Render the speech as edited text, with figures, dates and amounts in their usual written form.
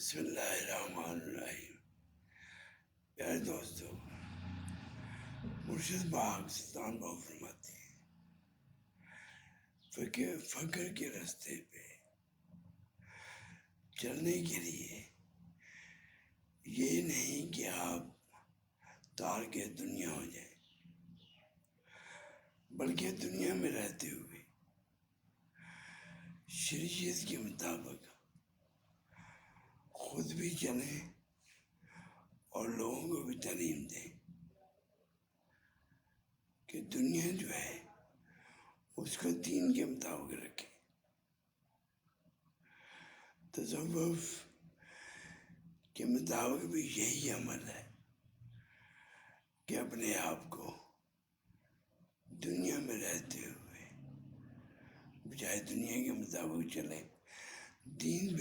بسم اللہ الرحمن الرحیم۔ پیارے دوستو، مرشد پاک سلطان بہو فرماتے ہیں فقر کے راستے پہ چلنے کے لیے یہ نہیں کہ آپ تارک دنیا ہو جائیں، بلکہ دنیا میں رہتے ہوئے شریعت کے مطابق خود بھی چلیں اور لوگوں کو بھی تعلیم دیں کہ دنیا جو ہے اس کو دین کے مطابق رکھیں۔ تصوف کے مطابق بھی یہی عمل ہے کہ اپنے آپ کو دنیا میں رہتے ہوئے بجائے دنیا کے مطابق چلیں، دین